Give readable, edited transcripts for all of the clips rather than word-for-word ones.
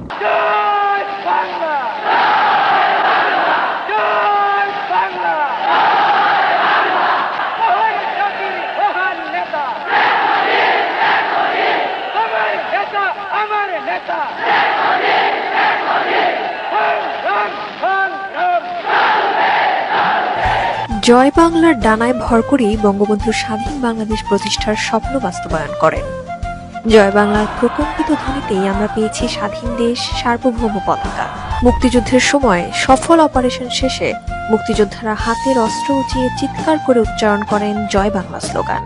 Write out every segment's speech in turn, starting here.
জয় বাংলা, জয় বাংলা, মহান জাতির মহান নেতা, আমার নেতা, আমার নেতা, সংগ্রাম, সংগ্রাম। জয় বাংলার ডানায় ভর করেই বঙ্গবন্ধু স্বাধীন বাংলাদেশ প্রতিষ্ঠার স্বপ্ন বাস্তবায়ন করেন। জয় বাংলার প্রকম্পিত ধ্বনিতেই আমরা পেয়েছি স্বাধীন দেশ, সার্বভৌম পতাকা। মুক্তিযুদ্ধের সময় সফল অপারেশন শেষে মুক্তিযোদ্ধারা হাতের অস্ত্র উঁচিয়ে চিৎকার করে উচ্চারণ করেন জয় বাংলা স্লোগান।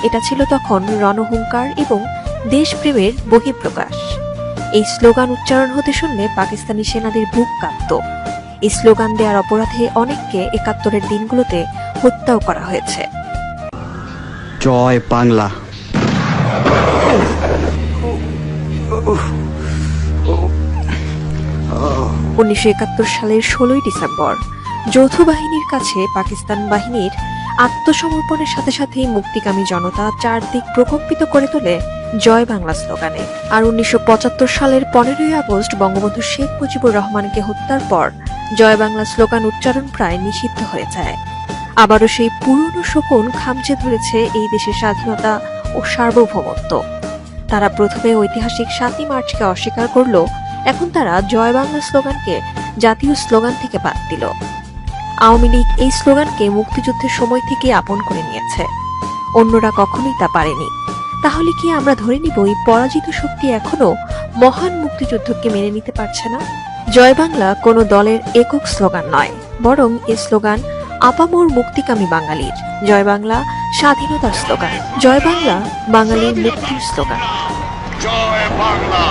এটা ছিল তখন রণহুঙ্কার এবং দেশপ্রেমের বহিঃপ্রকাশ। এই স্লোগান উচ্চারণ হতে শুনলে পাকিস্তানি সেনাদের বুক কাঁপত। এই স্লোগান দেওয়ার অপরাধে অনেককে ৭১-এর দিনগুলোতে হত্যাও করা হয়েছে। জয় বাংলা। ১৯৭১ সালের ১৬ই ডিসেম্বর যৌথ বাহিনীর কাছে পাকিস্তান বাহিনীর আত্মসমর্পণের সাথে সাথেই মুক্তিকামী জনতা চারদিক প্রকম্পিত করে তোলে জয় বাংলা স্লোগানে। আর ১৯৭৫ সালের ১৫ই আগস্ট বঙ্গবন্ধু শেখ মুজিবুর রহমানকে হত্যার পর জয় বাংলা স্লোগান উচ্চারণ প্রায় নিষিদ্ধ হয়ে যায়। আবারও সেই পুরনো শকুন খামচে ধরেছে এই দেশের স্বাধীনতা ও সার্বভৌমত্ব। তারা প্রথমে ঐতিহাসিক ৭ই মার্চকে অস্বীকার করলো, এখন তারা জয় বাংলা স্লোগানকে জাতীয় স্লোগান থেকে বাদ দিল। আওয়ামী লীগ এই স্লোগানকে মুক্তিযুদ্ধের সময় থেকে আপন করে নিয়েছে, অন্যরা কখনোই তা পারেনি। তাহলে কি আমরা ধরে নিব এই পরাজিত শক্তি এখনো মহান মুক্তিযুদ্ধকে মেনে নিতে পারছে না? জয় বাংলা কোনো দলের একক স্লোগান নয়, বরং এ স্লোগান আপামর মুক্তিকামী বাঙালির। জয় বাংলা স্বাধীনতার স্লোগান, জয় বাংলা বাঙালির মুক্তির স্লোগান। জয় বাংলা।